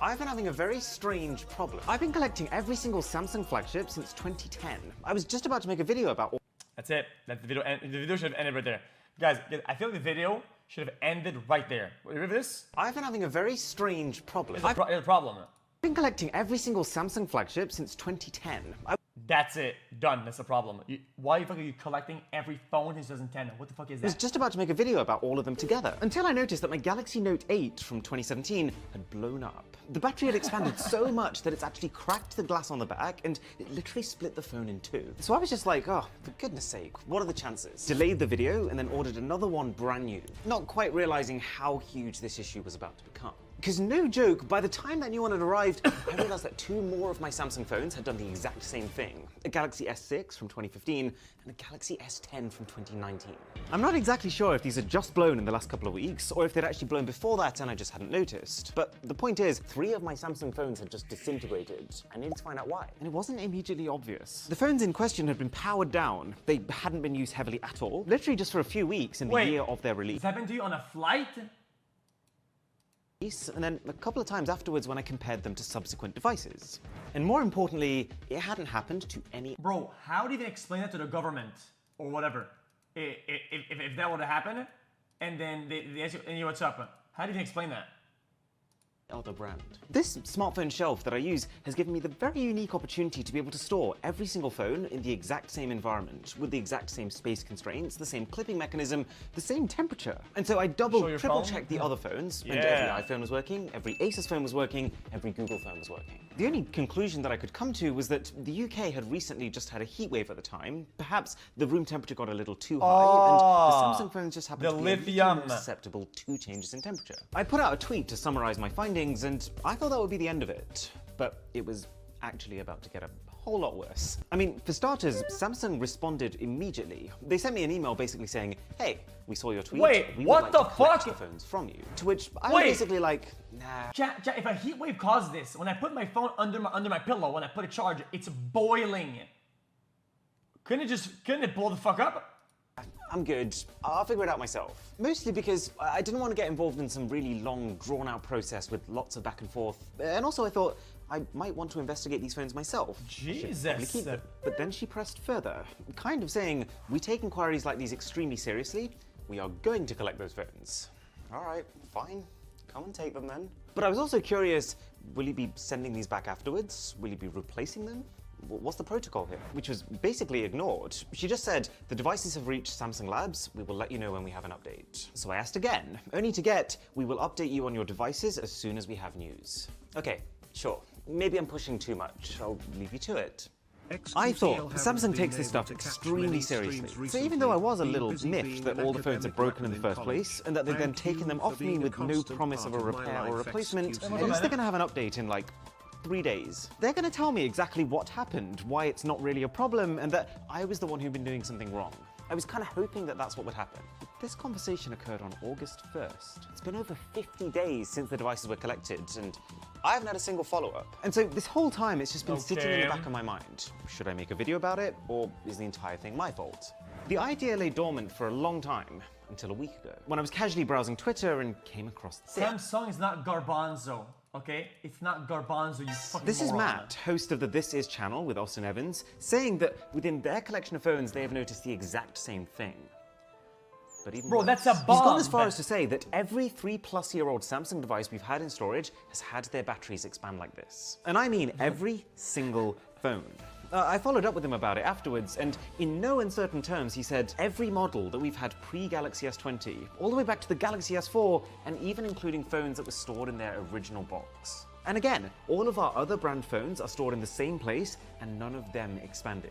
I've been having a very strange problem. I've been collecting every single Samsung flagship since 2010. I was just about to make a video about... That's it. That's the video. The video should have ended right there. Guys, I feel like the video should have ended right there. Remember this? I've been having a very strange problem. There's a problem. I've been collecting every single Samsung flagship since 2010. That's it. Done. That's the problem. Why the fuck are you collecting every phone since 2010? What the fuck is that? I was just about to make a video about all of them together, until I noticed that my Galaxy Note 8 from 2017 had blown up. The battery had expanded so much that it's actually cracked the glass on the back, and it literally split the phone in two. So I was just like, oh, for goodness sake, what are the chances? Delayed the video, and then ordered another one brand new, not quite realizing how huge this issue was about to become. Because no joke, by the time that new one had arrived, I realized that two more of my Samsung phones had done the exact same thing. A Galaxy S6 from 2015 and a Galaxy S10 from 2019. I'm not exactly sure if these had just blown in the last couple of weeks, or if they'd actually blown before that and I just hadn't noticed. But the point is, 3 of my Samsung phones had just disintegrated. I needed to find out why. And it wasn't immediately obvious. The phones in question had been powered down. They hadn't been used heavily at all, literally just for a few weeks in the year of their release. This happened to you on a flight? And then a couple of times afterwards when I compared them to subsequent devices. And more importantly, it hadn't happened to any... Bro, how do you even explain that to the government? Or whatever. If that were to happen, and then they ask you, hey, what's up? How do you even explain that? Other brand. This smartphone shelf that I use has given me the very unique opportunity to be able to store every single phone in the exact same environment, with the exact same space constraints, the same clipping mechanism, the same temperature. And so I triple checked the other phones, and every iPhone was working, every Asus phone was working, every Google phone was working. The only conclusion that I could come to was that the UK had recently just had a heat wave at the time. Perhaps the room temperature got a little too high, and the Samsung phones just happened to be a little more susceptible to changes in temperature. I put out a tweet to summarize my findings, and I thought that would be the end of it, but it was actually about to get a whole lot worse. I mean, for starters, Samsung responded immediately. They sent me an email basically saying, hey, we saw your tweet. Wait, we what would the like to collect fuck? the phones from you. To which I was basically like, nah. Chat, if a heat wave caused this, when I put my phone under my pillow, when I put a charger, it's boiling. Couldn't it blow the fuck up? I'm good. I'll figure it out myself. Mostly because I didn't want to get involved in some really long, drawn-out process with lots of back and forth. And also I thought I might want to investigate these phones myself. Jesus. Keep them. But then she pressed further, kind of saying, we take inquiries like these extremely seriously. We are going to collect those phones. All right, fine. Come and take them then. But I was also curious, will you be sending these back afterwards? Will you be replacing them? What's the protocol here? Which was basically ignored. She just said, the devices have reached Samsung Labs, we will let you know when we have an update. So I asked again, only to get, we will update you on your devices as soon as we have news. Okay, sure. Maybe I'm pushing too much. I'll leave you to it. I thought Samsung takes this stuff extremely seriously. So even though I was a little miffed that all the phones had broken in the first place, and that they'd then taken them off me with no promise of a repair or replacement, at least they're gonna have an update in like 3 days. They're gonna tell me exactly what happened, why it's not really a problem, and that I was the one who'd been doing something wrong. I was kind of hoping that that's what would happen. But this conversation occurred on August 1st. It's been over 50 days since the devices were collected, and I haven't had a single follow-up. And so this whole time, it's just been sitting in the back of my mind. Should I make a video about it, or is the entire thing my fault? The idea lay dormant for a long time, until a week ago, when I was casually browsing Twitter and came across this. Samsung is not garbanzo. Okay? It's not garbanzo, you fucking This is moron. Matt, host of the This Is channel with Austin Evans, saying that within their collection of phones, they have noticed the exact same thing. But even Bro, worse, that's a bomb. he's gone as far as to say that every 3-plus-year-old Samsung device we've had in storage has had their batteries expand like this. And I mean every single phone. I followed up with him about it afterwards, and in no uncertain terms, he said every model that we've had pre-Galaxy S20, all the way back to the Galaxy S4, and even including phones that were stored in their original box. And again, all of our other brand phones are stored in the same place, and none of them expanded.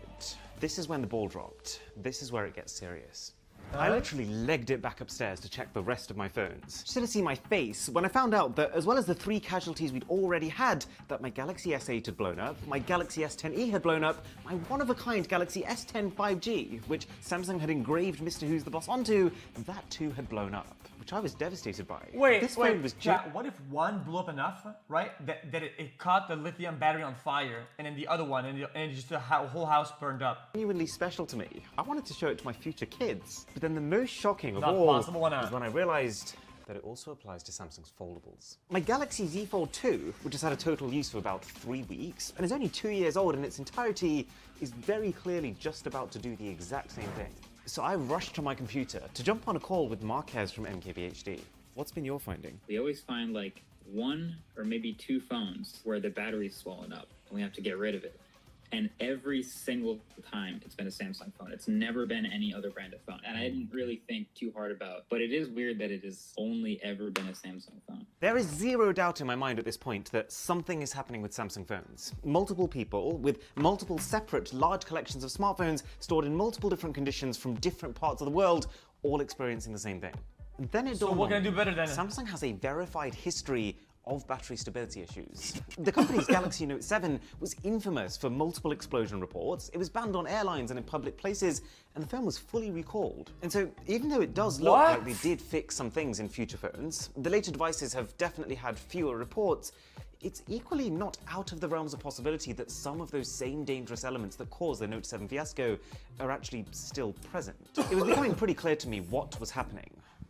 This is when the ball dropped. This is where it gets serious. I literally legged it back upstairs to check the rest of my phones, just to see my face when I found out that as well as the 3 casualties we'd already had, that my Galaxy S8 had blown up, my Galaxy S10e had blown up, my one-of-a-kind Galaxy S10 5G, which Samsung had engraved Mr. Who's the Boss onto, that too had blown up, which I was devastated by. This phone was what if one blew up enough, right, that it caught the lithium battery on fire, and then the other one, and just the whole house burned up? Genuinely special to me. I wanted to show it to my future kids. But then the most shocking of all was when I realized that it also applies to Samsung's foldables. My Galaxy Z Fold 2, which has had a total use for about 3 weeks, and is only 2 years old in its entirety, is very clearly just about to do the exact same thing. So I rushed to my computer to jump on a call with Marquez from MKBHD. What's been your finding? We always find like 1 or maybe 2 phones where the battery's swollen up and we have to get rid of it. And every single time it's been a Samsung phone. It's never been any other brand of phone. And I didn't really think too hard about, but it is weird that it has only ever been a Samsung phone. There is zero doubt in my mind at this point that something is happening with Samsung phones. Multiple people with multiple separate large collections of smartphones stored in multiple different conditions from different parts of the world, all experiencing the same thing. And then it dawned on me, what can I do better than Samsung has a verified history of battery stability issues. The company's Galaxy Note 7 was infamous for multiple explosion reports. It was banned on airlines and in public places, and the phone was fully recalled. And so, even though it does look like they did fix some things in future phones, the later devices have definitely had fewer reports. It's equally not out of the realms of possibility that some of those same dangerous elements that caused the Note 7 fiasco are actually still present. It was becoming pretty clear to me what was happening.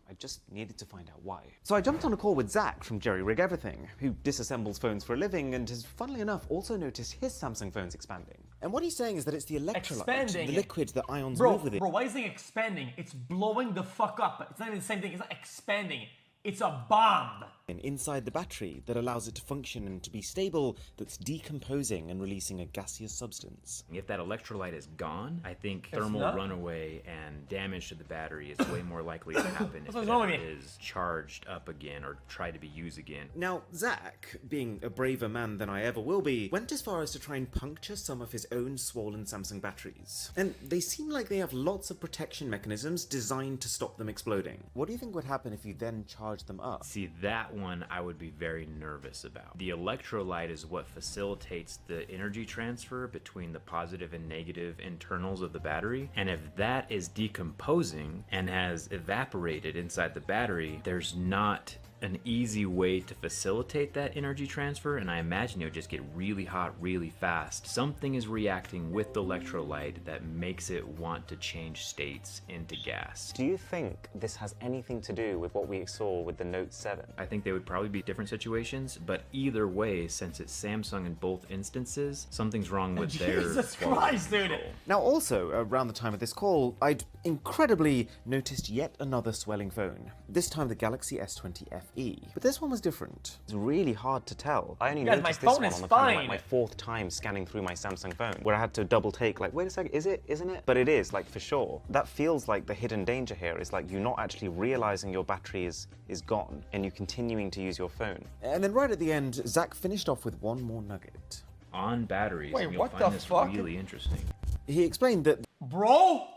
I just needed to find out why. So I jumped on a call with Zach from Jerry Rig Everything, who disassembles phones for a living and has, funnily enough, also noticed his Samsung phones expanding. And what he's saying is that it's the electrolyte, the liquid that ions move with it. Bro, why is it expanding? It's blowing the fuck up. It's not even the same thing. It's not expanding. It's a bomb. Inside the battery that allows it to function and to be stable, that's decomposing and releasing a gaseous substance. If that electrolyte is gone, I think thermal runaway and damage to the battery is way more likely to happen if it is charged up again or tried to be used again. Now, Zach, being a braver man than I ever will be, went as far as to try and puncture some of his own swollen Samsung batteries. And they seem like they have lots of protection mechanisms designed to stop them exploding. What do you think would happen if you then charge them up? See, that one I would be very nervous about. The electrolyte is what facilitates the energy transfer between the positive and negative internals of the battery, and if that is decomposing and has evaporated inside the battery, there's not an easy way to facilitate that energy transfer, and I imagine it would just get really hot really fast. Something is reacting with the electrolyte that makes it want to change states into gas. Do you think this has anything to do with what we saw with the Note 7? I think they would probably be different situations, but either way, since it's Samsung in both instances, something's wrong with their Jesus Christ, dude. Now also, around the time of this call, I'd incredibly noticed yet another swelling phone. This time the Galaxy S20 FE. But this one was different. It's really hard to tell. I only noticed this one on the phone like my 4th time scanning through my Samsung phone, where I had to double take, like, wait a second, is it, isn't it? But it is, like, for sure. That feels like the hidden danger here is like you not actually realizing your battery is gone and you continuing to use your phone. And then right at the end, Zach finished off with one more nugget. On batteries, Wait, you'll what find the this fuck? really interesting. He explained that Bro?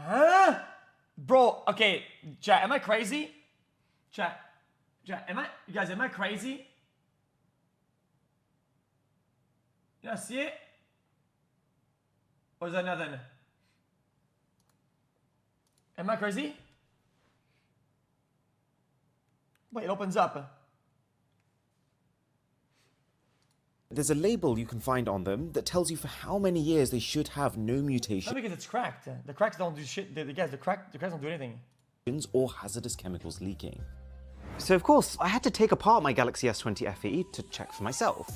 Huh? Bro, okay, chat, am I crazy? Chat, you guys, am I crazy? Yeah, see it? Or is that nothing? Am I crazy? Wait, it opens up. there's a label you can find on them that tells you for how many years they should have no mutation. Not because it's cracked. The cracks don't do shit. The cracks don't do anything. Or hazardous chemicals leaking. So of course, I had to take apart my Galaxy S20 FE to check for myself.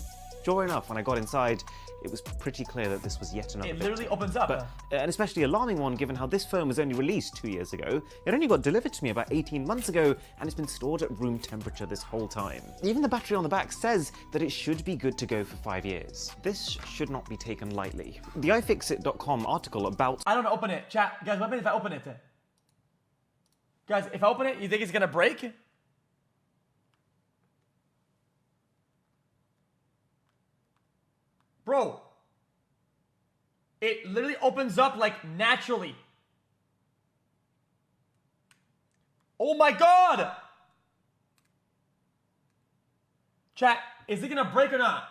Sure enough, when I got inside, it was pretty clear that this was yet another It literally victim. opens up. But an especially alarming one, given how this phone was only released 2 years ago. It only got delivered to me about 18 months ago, and it's been stored at room temperature this whole time. Even the battery on the back says that it should be good to go for 5 years. This should not be taken lightly. The iFixit.com article about... I don't know, open it. Chat, guys, what happens if I open it? Guys, if I open it, you think it's gonna break? Bro, it literally opens up like naturally. Oh my God! Chat, is it gonna break or not?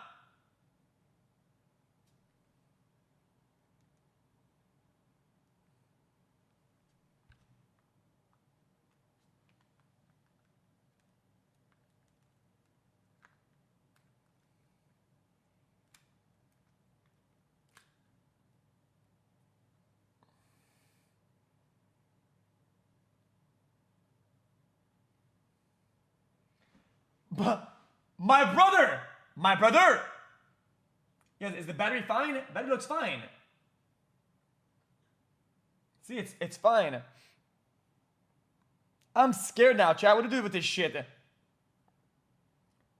My brother! My brother! Yeah, is the battery fine? Battery looks fine. See, it's fine. I'm scared now, chat. What to do with this shit?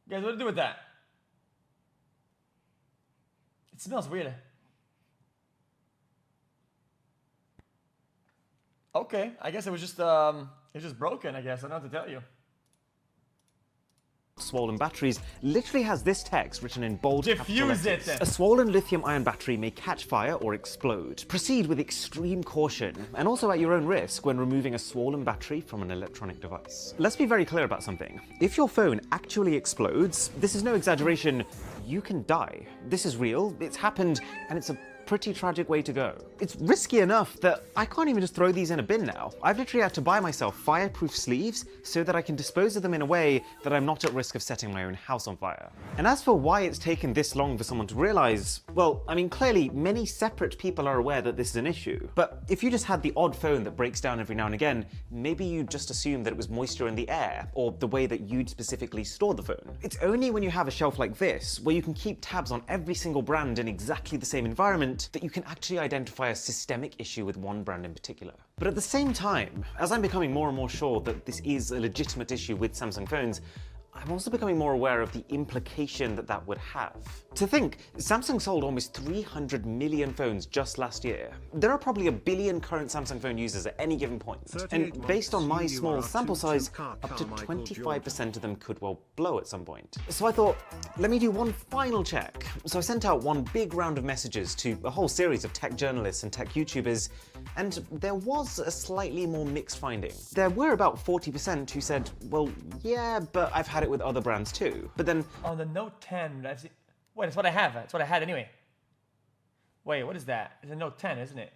Guys, what to do with that? It smells weird. Okay, I guess it was just broken, I guess. I don't know what to tell you. Swollen batteries literally has this text written in bold capital Diffuse letters. it! A swollen lithium-ion battery may catch fire or explode. Proceed with extreme caution, and also at your own risk when removing a swollen battery from an electronic device. Let's be very clear about something. If your phone actually explodes, this is no exaggeration, you can die. This is real, it's happened, and it's a pretty tragic way to go. It's risky enough that I can't even just throw these in a bin now. I've literally had to buy myself fireproof sleeves so that I can dispose of them in a way that I'm not at risk of setting my own house on fire. And as for why it's taken this long for someone to realize, well, I mean, clearly many separate people are aware that this is an issue. But if you just had the odd phone that breaks down every now and again, maybe you'd just assume that it was moisture in the air or the way that you'd specifically store the phone. It's only when you have a shelf like this, where you can keep tabs on every single brand in exactly the same environment, that you can actually identify a systemic issue with one brand in particular. But at the same time, as I'm becoming more and more sure that this is a legitimate issue with Samsung phones, I'm also becoming more aware of the implication that that would have. To think, Samsung sold almost 300 million phones just last year. There are probably 1 billion current Samsung phone users at any given point. And based on my small sample size, up to 25% of them could well blow at some point. So I thought, let me do one final check. So I sent out one big round of messages to a whole series of tech journalists and tech YouTubers, and there was a slightly more mixed finding. There were about 40% who said, well, yeah, but I've had it with other brands too. But then on the Note 10, I've seen... Wait, that's what I have. That's what I had anyway. Wait, what is that? It's a Note 10, isn't it?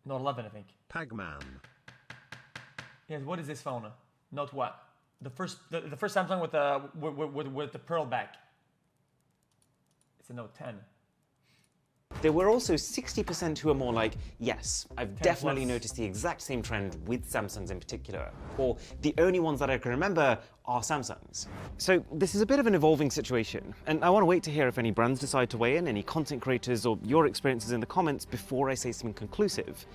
Note 11, I think. Pagman. Yes, what is this phone? Note what? The first Samsung with the pearl back. It's a Note 10. there were also 60% who are more like, yes, I've definitely plus. noticed the exact same trend with Samsungs in particular. Or the only ones that I can remember are Samsungs. So this is a bit of an evolving situation, and I want to wait to hear if any brands decide to weigh in, any content creators, or your experiences in the comments before I say something conclusive.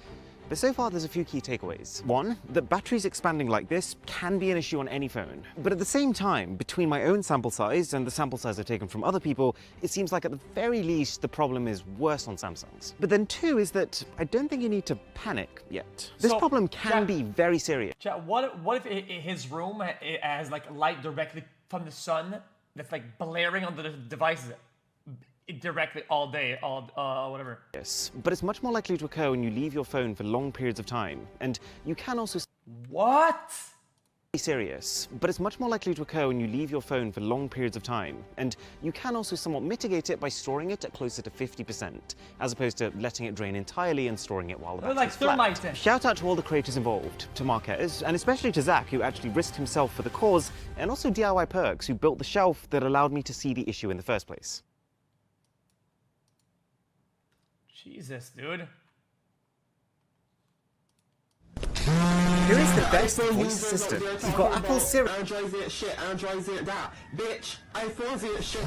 But so far, there's a few key takeaways. One, that batteries expanding like this can be an issue on any phone. But at the same time, between my own sample size and the sample size I've taken from other people, it seems like at the very least, the problem is worse on Samsungs. But then two is that I don't think you need to panic yet. This problem can be very serious. Chat, what if his room has like light directly from the sun that's like blaring onto the devices directly all day, whatever. Yes, but it's much more likely to occur when you leave your phone for long periods of time. And you can also... What? Be serious, but it's much more likely to occur when you leave your phone for long periods of time. And you can also somewhat mitigate it by storing it at closer to 50%, as opposed to letting it drain entirely and storing it while the battery's flat. Like thermite. Shout out to all the creators involved, to Marquez, and especially to Zach, who actually risked himself for the cause, and also DIY Perks, who built the shelf that allowed me to see the issue in the first place. Jesus, dude. Who is the best voice assistant? You've got Apple Siri. Androids ain't shit, Androids ain't that. Bitch, iPhones ain't shit.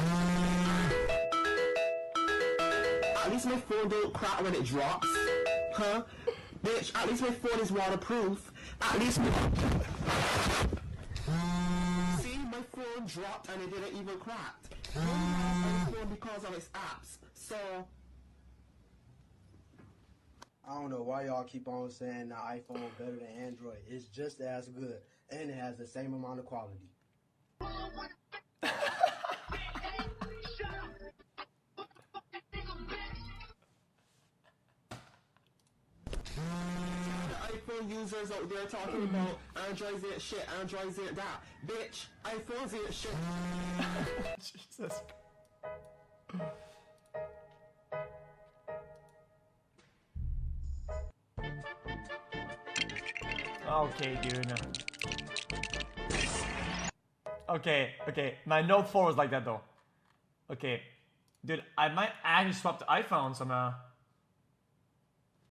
At least my phone don't crack when it drops. Huh? Bitch, at least my phone is waterproof. At least my... See, my phone dropped and it didn't even crack. I only have iPhone because of its apps. So... I don't know why y'all keep on saying the iPhone better than Android. It's just as good, and it has the same amount of quality. iPhone users out there talking about Androids ain't shit, Androids ain't that. Bitch, iPhones ain't shit. Jesus. Okay, dude. Okay. My Note 4 was like that though. Okay. Dude, I might actually swap to iPhone somehow.